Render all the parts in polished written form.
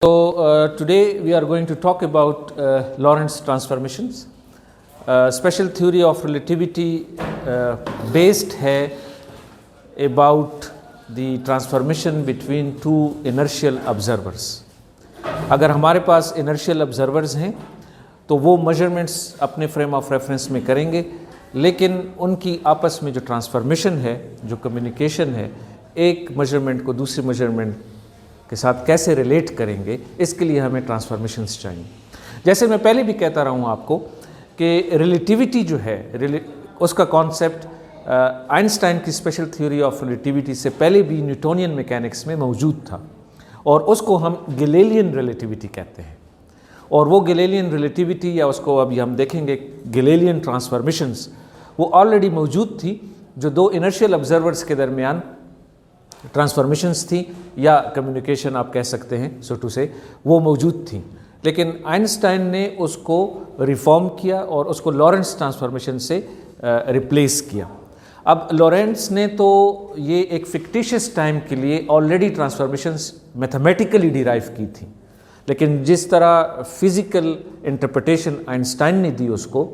Today we are going to talk about Lorentz transformations. Special theory of relativity based है about the transformation between two inertial observers. अगर हमारे पास inertial observers हैं तो वो measurements अपने frame of reference में करेंगे, लेकिन उनकी आपस में जो ट्रांसफॉर्मेशन है, जो कम्युनिकेशन है, एक मेजरमेंट को दूसरे मेजरमेंट के साथ कैसे रिलेट करेंगे, इसके लिए हमें ट्रांसफॉर्मेशंस चाहिए। जैसे मैं पहले भी कहता रहा हूँ आपको कि रिलेटिविटी जो है, उसका कॉन्सेप्ट आइंस्टाइन की स्पेशल थ्योरी ऑफ रिलेटिविटी से पहले भी न्यूटोनियन मैकेनिक्स में मौजूद था, और उसको हम गैलीलियन रिलेटिविटी कहते हैं। और वो गैलीलियन रिलेटिविटी, या उसको अभी हम देखेंगे गैलीलियन ट्रांसफॉर्मेशंस, वो ऑलरेडी मौजूद थी, जो दो इनर्शियल ऑब्जर्वर्स के दरमियान ट्रांसफॉर्मेशंस थी या कम्युनिकेशन आप कह सकते हैं, सो टू से, वो मौजूद थी। लेकिन आइंस्टाइन ने उसको रिफॉर्म किया और उसको लॉरेंट्स ट्रांसफॉर्मेशन से रिप्लेस किया। अब लॉरेंट्स ने तो ये एक फिक्टिशियस टाइम के लिए ऑलरेडी ट्रांसफॉर्मेशंस मैथमेटिकली डिराइव की थी, लेकिन जिस तरह फिजिकल इंटरप्रिटेशन आइंस्टाइन ने दी उसको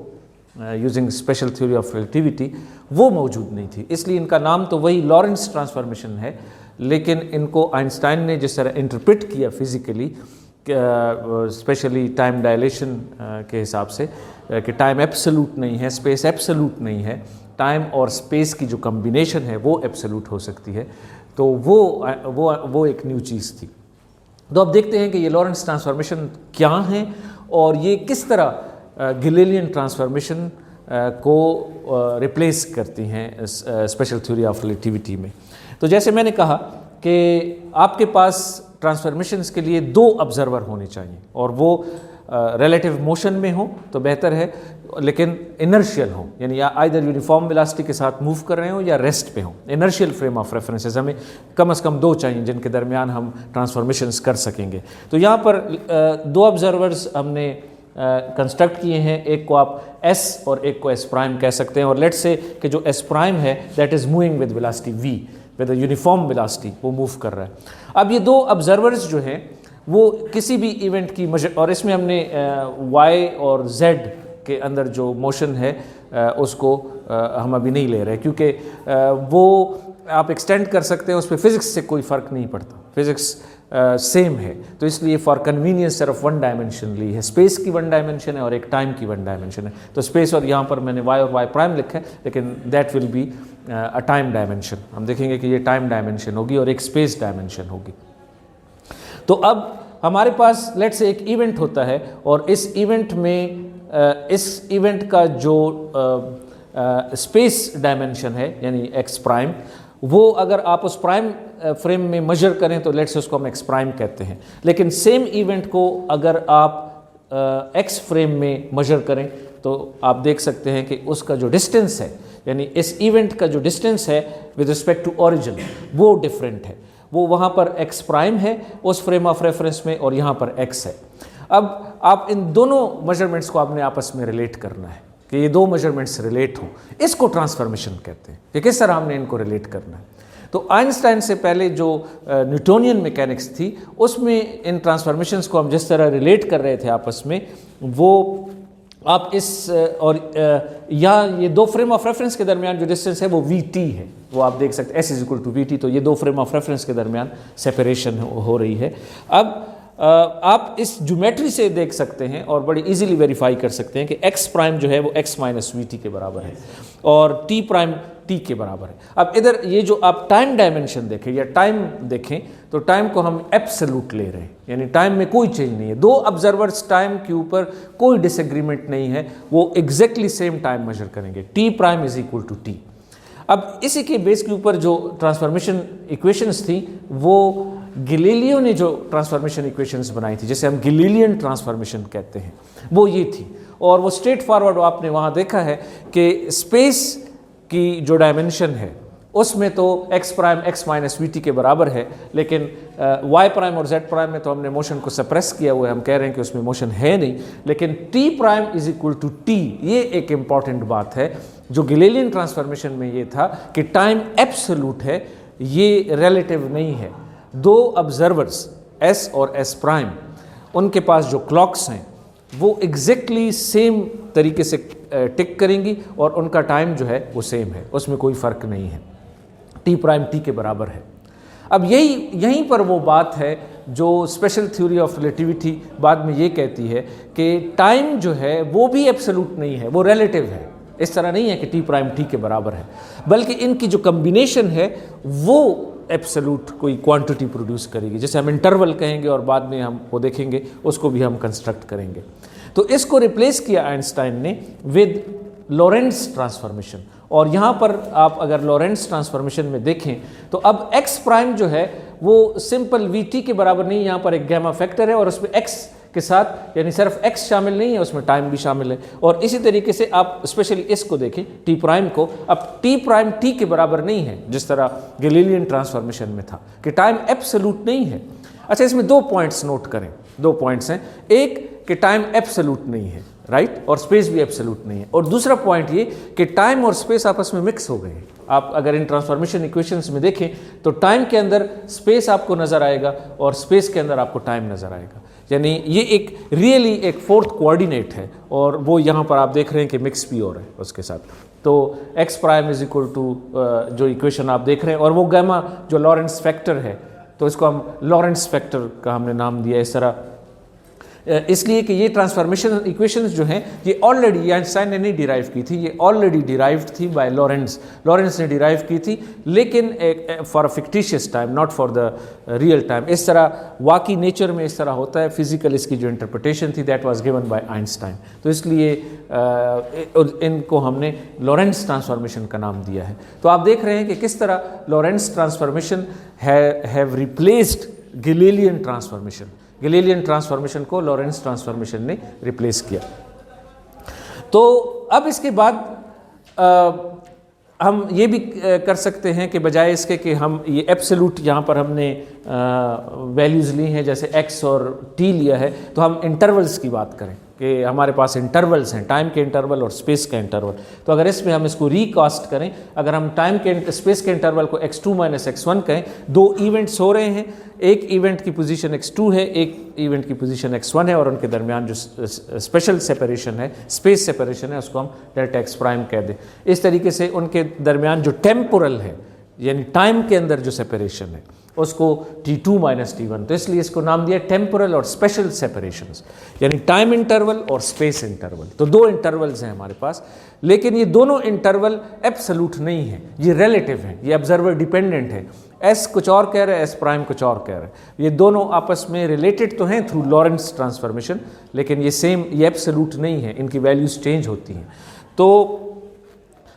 using special theory of relativity, वो मौजूद नहीं थी। इसलिए इनका नाम तो वही लॉरेंट्स ट्रांसफॉर्मेशन है, लेकिन इनको आइंस्टाइन ने जिस तरह इंटरप्रेट किया फिजिकली, स्पेशली टाइम डायलेशन के हिसाब से, कि टाइम एब्सोल्यूट नहीं है, स्पेस एब्सोल्यूट नहीं है, टाइम और स्पेस की जो कम्बिनेशन है वो एब्सोल्यूट हो सकती है, तो वो एक न्यू चीज़ थी। तो अब देखते हैं कि ये लॉरेंट्स ट्रांसफॉर्मेशन क्या हैं और ये किस तरह गैलीलियन ट्रांसफॉर्मेशन को रिप्लेस करती हैं स्पेशल थ्योरी ऑफ रिलेटिविटी में। तो जैसे मैंने कहा कि आपके पास ट्रांसफॉर्मेशंस के लिए दो ऑब्जर्वर होने चाहिए, और वो रिलेटिव मोशन में हो तो बेहतर है, लेकिन इनर्शियल हो, यानी या आइदर यूनिफॉर्म वेलोसिटी के साथ मूव कर रहे हो या रेस्ट पे हो। इनर्शियल फ्रेम ऑफ रेफरेंसेस हमें कम से कम दो चाहिए जिनके दरमियान हम ट्रांसफॉर्मेशंस कर सकेंगे। तो यहाँ पर दो ऑब्जर्वर्स हमने कंस्ट्रक्ट किए हैं, एक को आप S और एक को S प्राइम कह सकते हैं, और लेट्स से कि जो S प्राइम है that is moving with velocity v, with uniform velocity, वो मूव कर रहा है। अब ये दो ऑब्जर्वर्स जो हैं वो किसी भी इवेंट की और इसमें हमने Y और Z के अंदर जो मोशन है उसको हम अभी नहीं ले रहे, क्योंकि वो आप एक्सटेंड कर सकते हैं, उस पर फिज़िक्स से कोई फ़र्क नहीं पड़ता, फिज़िक्स सेम है। तो इसलिए फॉर कन्वीनियंस सिर्फ वन डायमेंशन ली है, स्पेस की वन डायमेंशन है और एक टाइम की वन डायमेंशन है। तो स्पेस, और यहाँ पर मैंने y और y प्राइम लिखा है, लेकिन that will be a time dimension. हम देखेंगे कि ये टाइम डायमेंशन होगी और एक स्पेस डायमेंशन होगी। तो अब हमारे पास लेट्स से एक इवेंट होता है, और इस इवेंट में इस इवेंट का जो स्पेस डायमेंशन है यानी x प्राइम, वो अगर आप उस प्राइम फ्रेम में मेजर करें तो लेट्स से उसको हम x प्राइम कहते हैं। लेकिन सेम इवेंट को अगर आप x फ्रेम में मेजर करें तो आप देख सकते हैं कि उसका जो डिस्टेंस है, यानी इस इवेंट का जो डिस्टेंस है विद रिस्पेक्ट टू ओरिजिन, वो डिफरेंट है। वो वहाँ पर x प्राइम है उस फ्रेम ऑफ रेफरेंस में, और यहाँ पर x है। अब आप इन दोनों मेजरमेंट्स को आपने आपस में रिलेट करना है कि ये दो मेजरमेंट्स रिलेट हों, इसको ट्रांसफॉर्मेशन कहते हैं कि किस तरह हमने इनको रिलेट करना है। तो आइंस्टाइन से पहले जो न्यूटोनियन मैकेनिक्स थी, उसमें इन ट्रांसफॉर्मेशंस को हम जिस तरह रिलेट कर रहे थे आपस में, वो आप इस और या ये दो फ्रेम ऑफ रेफरेंस के दरमियान जो डिस्टेंस है वो vt है, वो आप देख सकते हैं s is equal to vt। तो ये दो फ्रेम ऑफ रेफरेंस के दरमियान सेपरेशन हो रही है। अब आप इस ज्योमेट्री से देख सकते हैं और बड़ी इजीली वेरीफाई कर सकते हैं कि x प्राइम जो है वो x माइनस वी टी के बराबर है और t प्राइम t के बराबर है। अब इधर ये जो आप टाइम डायमेंशन देखें या टाइम देखें, तो टाइम को हम एब्सोल्यूट ले रहे हैं, यानी टाइम में कोई चेंज नहीं है। दो ऑब्जर्वर्स टाइम के ऊपर कोई डिसएग्रीमेंट नहीं है, वो एग्जैक्टली सेम टाइम मेजर करेंगे, t prime is equal to t। अब इसी के बेस के ऊपर जो ट्रांसफॉर्मेशन इक्वेशंस थी, वो गैलीलियो ने जो ट्रांसफॉर्मेशन इक्वेशंस बनाई थी, जिसे हम गैलीलियन ट्रांसफॉर्मेशन कहते हैं, वो ये थी। और वो स्ट्रेट फॉरवर्ड आपने वहाँ देखा है कि स्पेस की जो डायमेंशन है उसमें तो x prime x minus we T के बराबर है, लेकिन y प्राइम और z प्राइम में तो हमने मोशन को सप्रेस किया हुआ है, हम कह रहे हैं कि उसमें मोशन है नहीं। लेकिन t prime is equal to t, ये एक इम्पॉर्टेंट बात है जो गैलीलियन ट्रांसफॉर्मेशन में ये था कि टाइम एब्सोल्यूट है, ये रिलेटिव नहीं है। दो ऑब्जर्वर्स एस और एस प्राइम, उनके पास जो क्लॉक्स हैं वो एग्जैक्टली सेम तरीके से टिक करेंगी और उनका टाइम जो है वो सेम है, उसमें कोई फ़र्क नहीं है, टी प्राइम टी के बराबर है। अब यहीं पर वो बात है जो स्पेशल थ्योरी ऑफ रिलेटिविटी बाद में ये कहती है कि टाइम जो है वो भी एब्सोल्यूट नहीं है, वो रिलेटिव है। इस तरह नहीं है कि टी प्राइम टी के बराबर है, बल्कि इनकी जो कम्बिनेशन है वो एब्सोल्यूट कोई क्वांटिटी प्रोड्यूस करेगी, जैसे हम इंटरवल कहेंगे और बाद में हम वो देखेंगे, उसको भी हम कंस्ट्रक्ट करेंगे। तो इसको रिप्लेस किया आइंस्टाइन ने विद लॉरेंट्ज़ ट्रांसफॉर्मेशन, और यहाँ पर आप अगर लॉरेंट्ज़ ट्रांसफॉर्मेशन में देखें तो अब x प्राइम जो है वो सिंपल vt के बराबर नहीं, यहाँ पर एक गैमा फैक्टर है और उसमें x के साथ यानी सिर्फ x शामिल नहीं है, उसमें टाइम भी शामिल है। और इसी तरीके से आप स्पेशली इसको देखें t प्राइम को, अब t प्राइम t के बराबर नहीं है जिस तरह गैलीलियन ट्रांसफॉर्मेशन में था कि टाइम एब्सोल्यूट नहीं है। अच्छा, इसमें 2 पॉइंट्स नोट करें, 2 पॉइंट्स हैं, एक कि टाइम एब्सोल्यूट नहीं है, राइट, और स्पेस भी एब्सोल्यूट नहीं है, और दूसरा पॉइंट ये कि टाइम और स्पेस आपस में मिक्स हो गए हैं। आप अगर इन ट्रांसफॉर्मेशन इक्वेशंस में देखें तो टाइम के अंदर स्पेस आपको नज़र आएगा और स्पेस के अंदर आपको टाइम नज़र आएगा, यानी ये एक रियली एक फोर्थ कोऑर्डिनेट है, और वो यहाँ पर आप देख रहे हैं कि मिक्स भी हो रहा है उसके साथ। तो x prime is equal to जो इक्वेशन आप देख रहे हैं, और वो गैमा जो लॉरेंट्ज़ फैक्टर है, तो इसको हम लॉरेंट्ज़ फैक्टर का हमने नाम दिया इस तरह, इसलिए कि ये ट्रांसफॉर्मेशन इक्वेशंस जो हैं ये ऑलरेडी आइंस्टाइन ने नहीं डिराइव की थी, ये ऑलरेडी डिराइव्ड थी बाय लॉरेंट्ज़ ने डिराइव की थी, लेकिन for a fictitious time, not for the real time. इस तरह वाकई नेचर में इस तरह होता है, फिजिकल इसकी जो इंटरप्रिटेशन थी that was given by Einstein, तो इसलिए इनको हमने लॉरेंट्ज़ ट्रांसफॉर्मेशन का नाम दिया है। तो आप देख रहे हैं कि किस तरह Lorentz transformation have replaced Galilean transformation, Galilean transformation को लॉरेंट्ज़ ट्रांसफॉर्मेशन ने रिप्लेस किया। तो अब इसके बाद हम ये भी कर सकते हैं कि बजाय इसके कि हम ये एब्सोल्यूट यहाँ पर हमने वैल्यूज़ ली हैं, जैसे x और t लिया है, तो हम इंटरवल्स की बात करें कि हमारे पास इंटरवल्स हैं, टाइम के इंटरवल और स्पेस का इंटरवल। तो अगर इसमें हम इसको रिकास्ट करें, अगर हम टाइम के स्पेस के इंटरवल को x2 माइनस x1 कहें, 2 इवेंट्स हो रहे हैं, एक इवेंट की पोजीशन x2 है, एक इवेंट की पोजीशन x1 है, और उनके दरमियान जो स्पेशल सेपरेशन है, स्पेस सेपरेशन है, उसको हम डेल्टा x प्राइम कह दें। इस तरीके से उनके दरमियान जो टेम्पोरल है यानी टाइम के अंदर जो सेपरेशन है उसको t2 माइनस t1, तो इसलिए इसको नाम दिया टेम्पोरल और स्पेशल सेपरेशंस, यानी टाइम इंटरवल और स्पेस इंटरवल। तो 2 इंटरवल्स हैं हमारे पास, लेकिन ये दोनों इंटरवल एब्सोल्यूट नहीं है, ये रिलेटिव हैं, ये ऑब्जर्वर डिपेंडेंट है। s कुछ और कह रहा है, s प्राइम कुछ और कह रहा है, ये दोनों आपस में रिलेटेड तो हैं थ्रू लॉरेंट्ज़ ट्रांसफॉर्मेशन, लेकिन ये सेम, ये एब्सोल्यूट नहीं है, इनकी वैल्यूज़ चेंज होती हैं। तो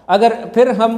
अगर फिर हम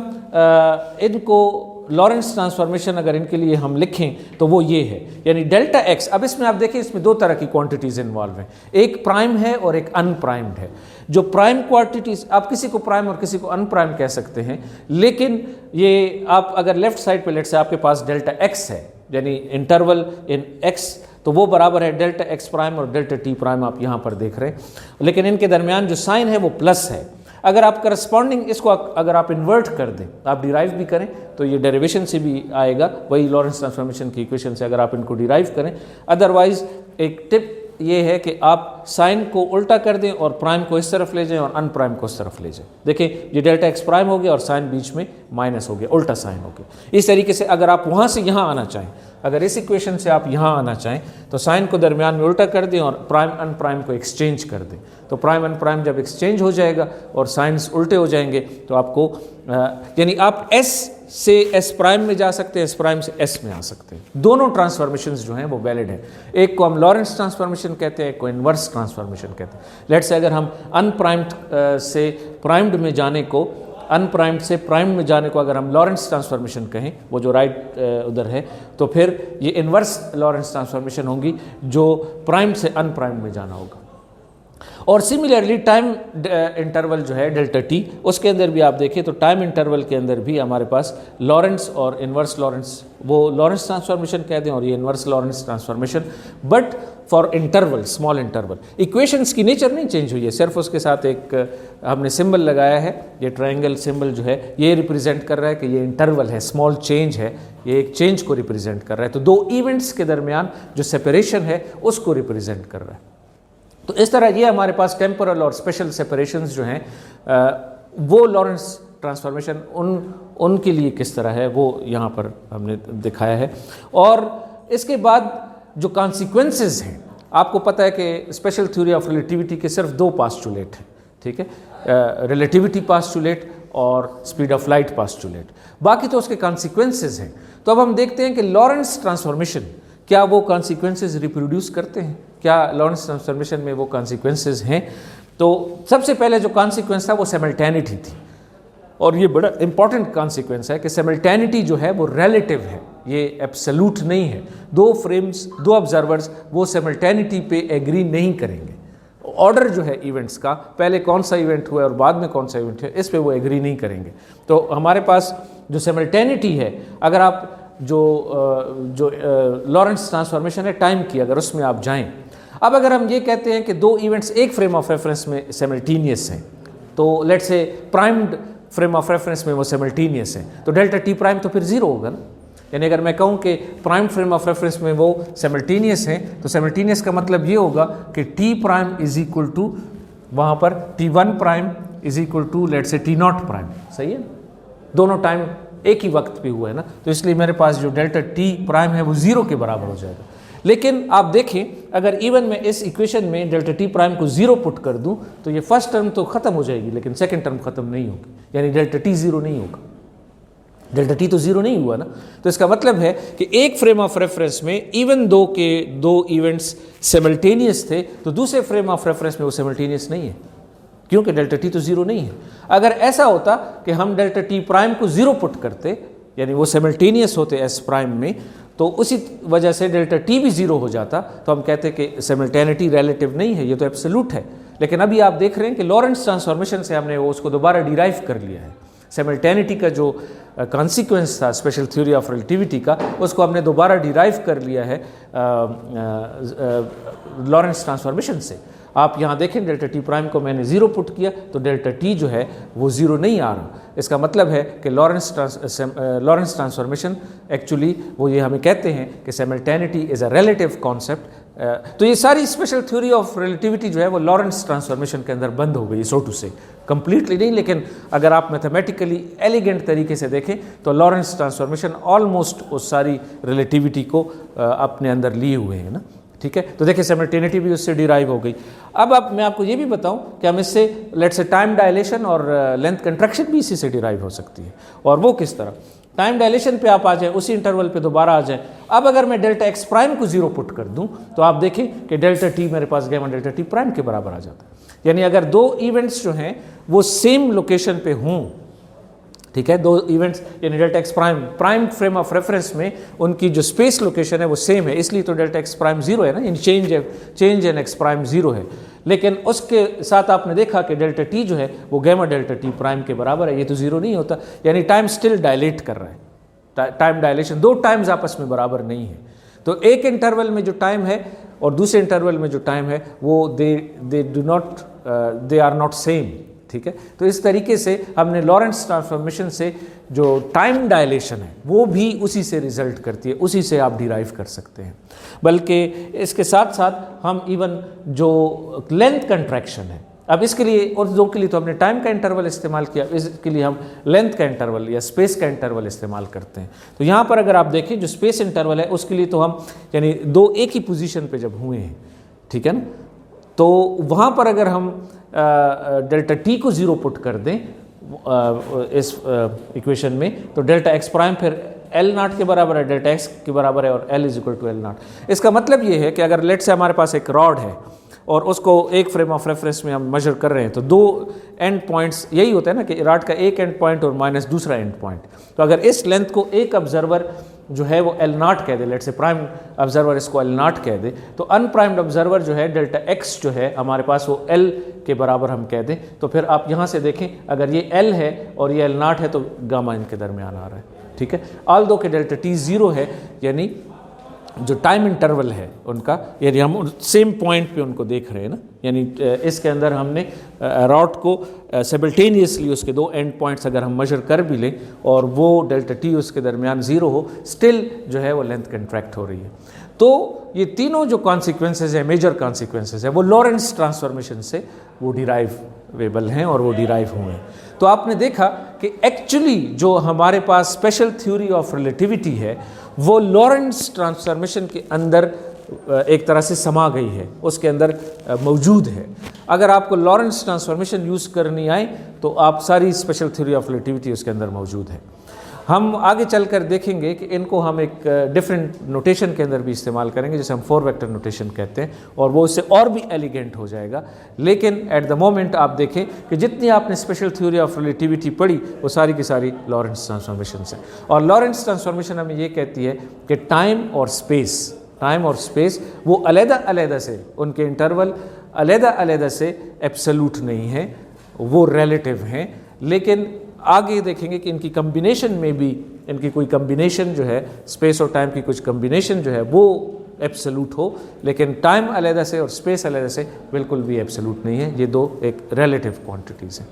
इनको लॉरेंट्ज़ ट्रांसफॉर्मेशन अगर इनके लिए हम लिखें तो वो ये है, यानी डेल्टा x। अब इसमें आप देखें, इसमें 2 तरह की क्वांटिटीज़ इन्वॉल्व हैं, एक प्राइम है और एक अनप्राइम्ड है। जो प्राइम क्वांटिटीज़, आप किसी को प्राइम और किसी को अनप्राइम कह सकते हैं, लेकिन ये आप अगर लेफ्ट साइड पे लेट से आपके पास डेल्टा x है, यानी इंटरवल इन x, तो वो बराबर है डेल्टा x प्राइम और डेल्टा t प्राइम आप यहाँ पर देख रहे हैं, लेकिन इनके दरमियान जो साइन है वो प्लस है। अगर आप करस्पॉन्डिंग इसको अगर आप इन्वर्ट कर दें, आप डिराइव भी करें तो ये डेरिवेशन से भी आएगा, वही लॉरेंट्ज़ ट्रांसफॉर्मेशन की इक्वेशन से अगर आप इनको डिराइव करें। अदरवाइज एक टिप ये है कि आप साइन को उल्टा कर दें और प्राइम को इस तरफ ले जाएं और अनप्राइम को इस तरफ ले जाएं। देखिए ये डेल्टा x प्राइम हो गया और साइन बीच में माइनस हो गया, उल्टा साइन हो गया। इस तरीके से अगर आप वहाँ से यहाँ आना चाहें, अगर इस इक्वेशन से आप यहाँ आना चाहें तो साइन को दरमियान में उल्टा कर दें और प्राइम अनप्राइम को एक्सचेंज कर दें। तो प्राइम अनप्राइम जब एक्सचेंज हो जाएगा और साइंस उल्टे हो जाएंगे तो आपको यानी आप s से s प्राइम में जा सकते हैं, s प्राइम से s में आ सकते हैं। दोनों ट्रांसफॉर्मेशंस जो हैं वो वैलिड हैं। एक को हम लॉरेंट्ज़ ट्रांसफॉर्मेशन कहते हैं, एक को इन्वर्स ट्रांसफॉर्मेशन कहते हैं। लेट्स से अगर हम अनप्राइम्ड से प्राइम्ड में जाने को, अनप्राइम्ड से प्राइम्ड में जाने को अगर हम लॉरेंट्ज़ ट्रांसफॉर्मेशन कहें, वो जो राइट उधर है, तो फिर ये इन्वर्स लॉरेंट्ज़ ट्रांसफॉर्मेशन होंगी जो प्राइम्ड से अनप्राइम्ड में जाना होगा। और सिमिलरली टाइम इंटरवल जो है डेल्टा टी, उसके अंदर भी आप देखें तो टाइम इंटरवल के अंदर भी हमारे पास लॉरेंस और इन्वर्स लॉरेंस, वो लॉरेंस ट्रांसफॉर्मेशन कहते हैं और ये inverse Lorentz transformation, but for interval, small interval. Equations की नेचर नहीं चेंज हुई है, सिर्फ उसके साथ एक हमने सिंबल लगाया है, ये ट्रायंगल सिंबल जो है ये रिप्रेजेंट कर रहा है कि ये इंटरवल है, स्मॉल चेंज है, ये एक चेंज को रिप्रेजेंट कर रहा है। तो दो इवेंट्स के दरमियान जो सेपरेशन है उसको रिप्रेजेंट कर रहा है। तो इस तरह ये हमारे पास टेम्पोरल और स्पेशल सेपरेशंस जो हैं वो लॉरेंस ट्रांसफॉर्मेशन उनके लिए किस तरह है वो यहाँ पर हमने दिखाया है। और इसके बाद जो कॉन्सिक्वेंसेस हैं, आपको पता है कि स्पेशल थ्योरी ऑफ रिलेटिविटी के सिर्फ दो पास्टुलेट हैं, ठीक है, रिलेटिविटी पास्टुलेट और स्पीड ऑफ लाइट पास्टुलेट, बाकी तो उसके कॉन्सिक्वेंसेस हैं। तो अब हम देखते हैं कि लॉरेंस ट्रांसफॉर्मेशन क्या वो कॉन्सिक्वेंसेस रिप्रोड्यूस करते हैं, क्या लॉरेंस ट्रांसफॉर्मेशन में वो कॉन्सिक्वेंसेस हैं। तो सबसे पहले जो कॉन्सिक्वेंस था वो सिमल्टेनिटी थी, और ये बड़ा इंपॉर्टेंट कॉन्सिक्वेंस है कि सिमल्टेनिटी जो है वो रिलेटिव है, ये एब्सोल्यूट नहीं है। दो फ्रेम्स, दो ऑब्जर्वर्स वो सिमल्टेनिटी पे एग्री नहीं करेंगे। ऑर्डर जो है इवेंट्स का, पहले कौन सा इवेंट हुआ और बाद में कौन सा इवेंट है, इस पे वो एग्री नहीं करेंगे। तो हमारे पास जो सिमल्टेनिटी है, अगर आप जो लॉरेंस ट्रांसफॉर्मेशन है टाइम की, अगर उसमें आप जाएं, अब अगर हम ये कहते हैं कि दो इवेंट्स एक फ्रेम ऑफ रेफरेंस में सिमल्टेनियस हैं, तो let's say primed frame of reference में वो सिमल्टेनियस हैं, तो डेल्टा टी प्राइम तो फिर जीरो होगा ना। यानी अगर मैं कहूँ कि प्राइम फ्रेम ऑफ रेफरेंस में वो सिमल्टेनियस हैं, तो सिमल्टेनियस का मतलब ये होगा कि T prime is equal to वहाँ पर T one prime is equal to let's say T naught prime, सही है, दोनों टाइम एक ही वक्त पे हुआ है ना, तो इसलिए मेरे पास जो डेल्टा टी प्राइम है वो जीरो के बराबर हो जाएगा। लेकिन आप देखें, अगर इवन मैं इस इक्वेशन में डेल्टा टी प्राइम को जीरो पुट कर दूं तो ये फर्स्ट टर्म तो खत्म हो जाएगी, लेकिन सेकंड टर्म खत्म नहीं होगी, यानी डेल्टा टी जीरो नहीं होगा। डेल्टा टी तो जीरो नहीं हुआ ना, तो इसका मतलब है कि एक फ्रेम ऑफ रेफरेंस में इवन दो के दो इवेंट्स सिमल्टेनियस थे, तो दूसरे फ्रेम ऑफ रेफरेंस में वो सिमल्टेनियस नहीं है, क्योंकि डेल्टा टी तो जीरो नहीं है। अगर ऐसा होता कि हम डेल्टा टी प्राइम को जीरो पुट करते, यानी वो सिमल्टेनियस होते एस प्राइम में, तो उसी वजह से डेल्टा टी भी जीरो हो जाता, तो हम कहते कि सिमल्टेनिटी रिलेटिव नहीं है, ये तो एब्सोल्यूट है। लेकिन अभी आप देख रहे हैं कि लॉरेंस ट्रांसफॉर्मेशन से हमने वो उसको दोबारा डिराइव कर लिया है। सिमल्टेनिटी का जो कॉन्सिक्वेंस था स्पेशल थ्योरी ऑफ रिलेटिविटी का, उसको हमने दोबारा डिराइव कर लिया है लॉरेंस ट्रांसफॉर्मेशन से। आप यहाँ देखें, डेल्टा टी प्राइम को मैंने जीरो पुट किया तो डेल्टा टी जो है वो जीरो नहीं आ रहा। इसका मतलब है कि लॉरेंस ट्रांसफॉर्मेशन एक्चुअली वो ये हमें कहते हैं कि सिमल्टेनिटी इज़ अ रिलेटिव कॉन्सेप्ट। तो ये सारी स्पेशल थ्योरी ऑफ रिलेटिविटी जो है वो लॉरेंस ट्रांसफॉर्मेशन के अंदर बंद हो गई, सो टू से, कंप्लीटली नहीं, लेकिन अगर आप मैथमेटिकली एलिगेंट तरीके से देखें तो लॉरेंस ट्रांसफॉर्मेशन ऑलमोस्ट उस सारी रिलेटिविटी को अपने अंदर लिए हुए हैं ना, ठीक है। तो देखिए सिमल्टेनिटी भी उससे डिराइव हो गई। अब मैं आपको ये भी बताऊं कि हम इससे लेट्स से टाइम डायलेशन और लेंथ कंट्रैक्शन भी इसी से डिराइव हो सकती है, और वो किस तरह। टाइम डायलेशन पे आप आ जाएं, उसी इंटरवल पे दोबारा आ जाएं। अब अगर मैं डेल्टा एक्स प्राइम को जीरो पुट कर दूं तो आप देखें कि डेल्टा टी मेरे पास गैमा डेल्टा टी प्राइम के बराबर आ जाता है। यानी अगर दो इवेंट्स जो हैं वो सेम लोकेशन पे हों, ठीक है, दो इवेंट्स यानी delta x prime frame of reference में उनकी जो स्पेस लोकेशन है वो सेम है, इसलिए तो डेल्टा एक्स प्राइम जीरो है ना, यानी change in X prime zero है। लेकिन उसके साथ आपने देखा कि डेल्टा टी जो है वो गैमा डेल्टा टी प्राइम के बराबर है, ये तो जीरो नहीं होता, यानी टाइम स्टिल डायलेट कर रहा है। टाइम डायलेशन, दो टाइम्स आपस में बराबर नहीं है। तो एक इंटरवल में जो टाइम है और दूसरे इंटरवल में जो टाइम है वो दे आर नॉट सेम, ठीक है। तो इस तरीके से हमने लॉरेंस ट्रांसफॉर्मेशन से जो टाइम डायलेशन है वो भी उसी से रिजल्ट करती है, उसी से आप डिराइव कर सकते हैं। बल्कि इसके साथ साथ हम इवन जो लेंथ कंट्रैक्शन है, अब इसके लिए और दो के लिए तो हमने टाइम का इंटरवल इस्तेमाल किया, इसके लिए हम लेंथ का इंटरवल या स्पेस का इंटरवल इस्तेमाल करते हैं। तो यहाँ पर अगर आप देखें जो स्पेस इंटरवल है उसके लिए तो हम यानी दो एक ही पोजीशन पे जब हुए हैं, ठीक है ना, तो वहाँ पर अगर हम डेल्टा टी को जीरो पुट कर दें इस इक्वेशन में, तो डेल्टा एक्स प्राइम फिर एल नाट के बराबर है, डेल्टा एक्स के बराबर है, और L is equal to L naught. इसका मतलब ये है कि अगर लेट से हमारे पास एक रॉड है और उसको एक फ्रेम ऑफ रेफरेंस में हम मेजर कर रहे हैं, तो दो एंड पॉइंट्स यही होता है ना कि रॉड का एक एंड पॉइंट और माइनस दूसरा एंड पॉइंट। तो अगर इस लेंथ को एक ऑब्जर्वर जो है वो L नॉट कह दे, लेट से प्राइम ऑब्जर्वर इसको L नॉट कह दे, तो अनप्राइम्ड ऑब्जर्वर जो है डेल्टा x जो है हमारे पास वो L के बराबर हम कह दें, तो फिर आप यहाँ से देखें अगर ये L है और ये L नॉट है तो गामा इनके दरमियान आ रहा है, ठीक है। ऑल दो के डेल्टा t 0 है, यानी जो टाइम इंटरवल है उनका, यानी हम सेम पॉइंट पे उनको देख रहे हैं ना, यानी इसके अंदर हमने रॉड को सिमल्टेनियसली उसके दो एंड पॉइंट्स अगर हम मेजर कर भी लें और वो डेल्टा टी उसके दरमियान 0 हो, स्टिल जो है वो लेंथ कंट्रैक्ट हो रही है। तो ये तीनों जो कॉन्सिक्वेंसेज हैं, मेजर कॉन्सिक्वेंसेज हैं, वो लॉरेंस ट्रांसफॉर्मेशन से वो डिराइवेबल हैं और वो डिराइव हुए हैं। तो आपने देखा कि एक्चुअली जो हमारे पास स्पेशल थ्योरी ऑफ रिलेटिविटी है वो लॉरेंस ट्रांसफॉर्मेशन के अंदर एक तरह से समा गई है, उसके अंदर मौजूद है। अगर आपको लॉरेंस ट्रांसफॉर्मेशन यूज़ करनी आए तो आप सारी स्पेशल थ्योरी ऑफ रिलेटिविटी उसके अंदर मौजूद है। हम आगे चलकर देखेंगे कि इनको हम एक डिफरेंट नोटेशन के अंदर भी इस्तेमाल करेंगे, जैसे हम 4 वेक्टर नोटेशन कहते हैं, और वो इससे और भी एलिगेंट हो जाएगा। लेकिन एट द मोमेंट आप देखें कि जितनी आपने स्पेशल थ्योरी ऑफ रिलेटिविटी पढ़ी वो सारी की सारी लॉरेंस ट्रांसफॉर्मेशन है। और लॉरेंस ट्रांसफॉर्मेशन हमें ये कहती है कि टाइम और स्पेस वो अलग-अलग से, उनके इंटरवल अलग-अलग से एब्सोल्यूट नहीं है, वो रिलेटिव हैं। लेकिन आगे देखेंगे कि इनकी कम्बिनेशन में भी, इनकी कोई कम्बिनेशन जो है, स्पेस और टाइम की कुछ कम्बिनेशन जो है वो एब्सोल्यूट हो, लेकिन टाइम अलग से और स्पेस अलग से बिल्कुल भी एब्सोल्यूट नहीं है। ये दो एक रिलेटिव क्वांटिटीज़ हैं,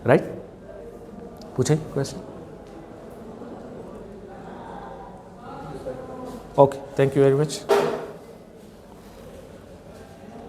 राइट। पूछें question? Okay, thank you very much.